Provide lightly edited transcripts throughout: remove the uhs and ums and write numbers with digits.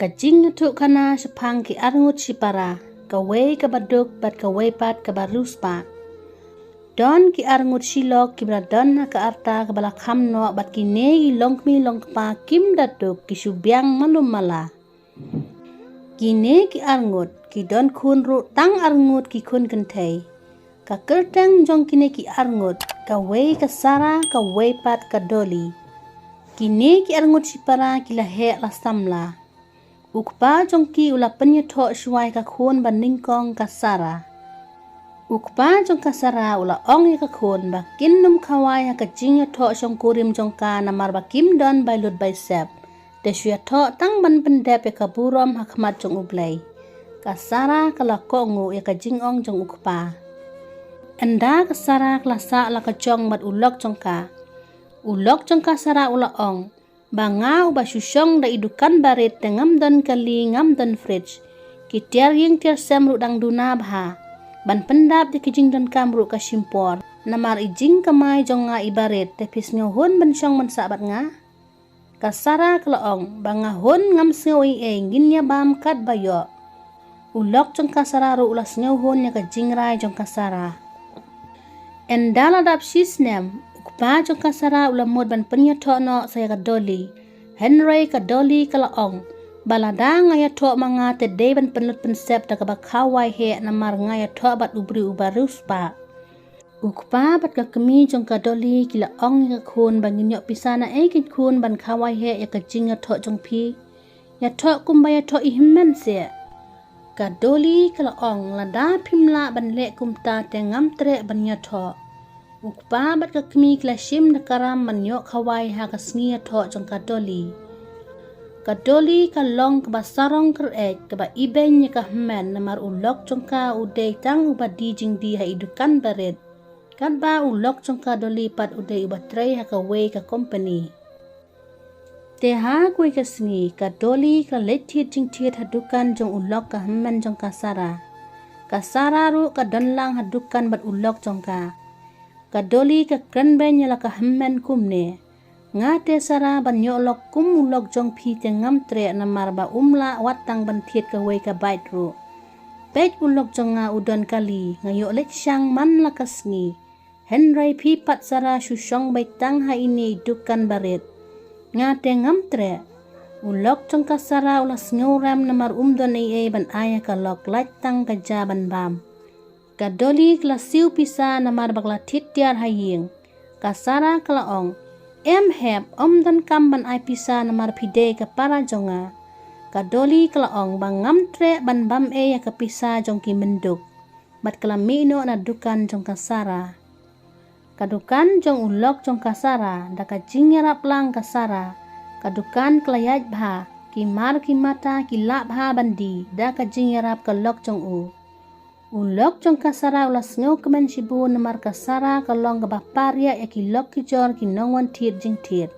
Kajing natuk kana sepang ki arngut sipara, kawai kabaduk bat kawai pat kabaruspa. Don ki arngut silok ki bradon na ka arta kabala kamno bat ki negi longmi longpa kim datuk ki subyang malum mala. Kine ki arngut ki don kun ru tang arngut ki kun kentai. Ka kertang jong kine ki arngut kawai kasara kawai pat kadoli. Kine ki arngut sipara ki lahe la samla. Ukpa jongki ula penyetok suai ka kun ban ningkong kasara. Ukpa jong kasara ula ong ka kun ba kinnum kawai ka jingya tok jong kurim jongka namar ba kim don by lut by sep. De suya tok tang ban pendep ka burom hakmat jong ublay. Kasara kala kongu ka jingong jong ukpa. Enda kasara klasa la ka jong bat ulok jongka. Ulok jongka sara ula ong. Banga uba susyong da idukan barit da ngam don kali ngam don fridge. Kitiar yung tiar sem ru dang duna bha. Ban pendap di kijing don kam ru ka simpor. Namar ijing kamay jong nga ibarit te pis hon ban syong man sabat nga. Kasara kalaong banga hon ngam singaw ginya bam kat bayo. Ulok jong kasara ru ulas hon ya ka jingray jong kasara. Endala dap sisnem. Ukpa jong kasara ulamod ban penyatok no saya kadoli. Henry kadoli kalaong. Balada ngaya tok mga tede ban penlut pensep da kabakawai he namar ngaya tok bat ubri ubarus pa. Ukpa bat kakemi jong kadoli kilaong ya kun bangin yok pisana kin kun ban kawai he ya kajing ya tok jong pi. Ya tok kumbaya tok ihimmen se. Kadoli kalaong lada pimla ban lek kumta te ngam trek ban ya tok. Ukpa bat kakmi klasim nakaram manyok kawai ha kasngia tok jong kadoli. Kadoli kalong kabasarong kerek kaba iben nya kahmen namar ulok jong ka udai tang ubadi jing di ha idukan baret. Kan ba ulok jong kadoli pat udai ubatray ha kawai ka company. Te ha kuy kasngi kadoli kaletit jing tiet hadukan jong ulok kahmen jong kasara. Kasara ru kadonlang hadukan bat ulok jong ka. Kadoli ka krenben nyala ka hemmen kumne. Nga te sara ban nyolok kum ulok jong pi te ngam tre namar ba umla watang ban tiet ka wei ka bait ru. Pej ulok jong nga udon kali ngayo lek syang man lakas ni. Henry pi pat sara susyong baitang ha ini dukan baret. Nga te ngam tre. Ulok jong ka sara ulas ngoram namar umdon ay ban aya ka lok laitang ka jaban bam. Kadoli klasiu pisa namar bakla titiar haying. Kasara kalaong. Hep dan kamban ay pisa namar pide ka para jonga. Kadoli kalaong bangam tre ban bam ya kapisa jong ki menduk. Bat kalamino na dukan jong kasara. Kadukan jong ulok jong kasara. Daka jingyarap lang kasara. Kadukan klayat bha. Kimar kimata kilap bha bandi. Daka jingyarap kalok jong u. Ulok jong kasara ulas ngaw kemen sibu namar kasara kalong kabaparya ya kilok kijor kinongwan tiet jing tiet.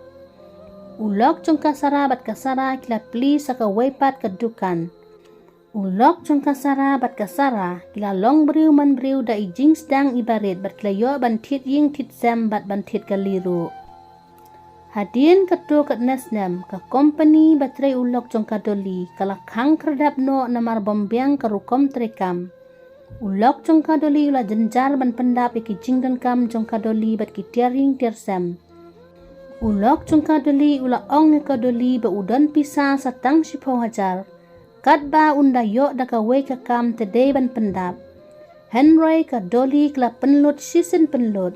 Ulok jong kasara bat kasara kila pli saka waipat kadukan. Ulok jong kasara bat kasara kila long beriu man beriu da ijing sedang ibarit bat kila yo ban tiet ying tit sem bat ban tiet kaliru. Hadin katu kat nesnem ka company batray ulok jong kadoli kala kang kerdap no namar bombyang karukom trekam. Ulok jong kadoli ula jenjar ban pendap iki jingdan kam jong kadoli bat kitiaring tiarsem. Ulok jong kadoli ula ong kadoli ba udon pisa satang sipaw hajar. Kat ba unda yok da kawai ka kam tedei ban pendap. Henry kadoli kala penlut sisen penlut.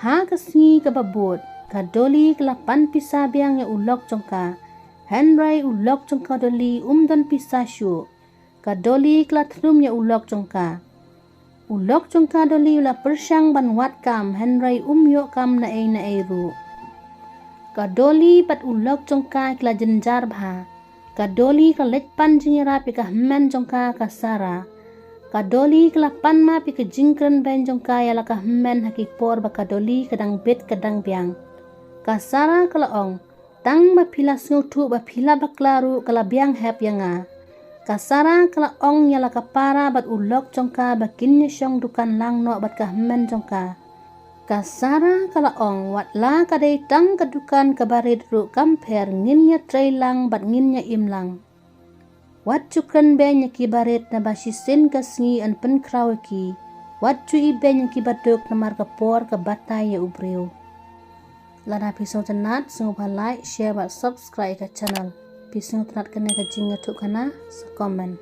Ha kasngi ka babut. Kadoli kala pan pisa biang ya ulok jong ka. Henry ulok jong kadoli umdon pisa syuk. Kadoli klatrum ya ulok jongka. Ulok jongka doli ula persyang ban wat kam Henry umyo kam na ru. Kadoli pat ulok jongka kla jenjar bha. Kadoli kalet pan jingira pika men jongka kasara. Kadoli kla pan ma pika jingkren ben jongka yala ka men hakipor ba kadoli kadang bet kadang biang. Kasara kalaong tang ma pila snutu ba pila baklaru kala biang hep yanga. Kasara kala ong yala kapara bat ulok jongka bakinnya syong dukan lang no bat kahmen jongka. Kasara kala ong watla kadai tang kadukan kabarit ru kamper nginnya tray lang bat nginnya imlang. Wat cukran ben yang kibaret na basisen kasngi an penkrauki. Wat cu iben yang kibadok na markapor ke batay ya ubreo. Lana pisau tenat sungguh like, share, dan subscribe ke channel. Pisau tenat kena ke jinga tu kana, komen.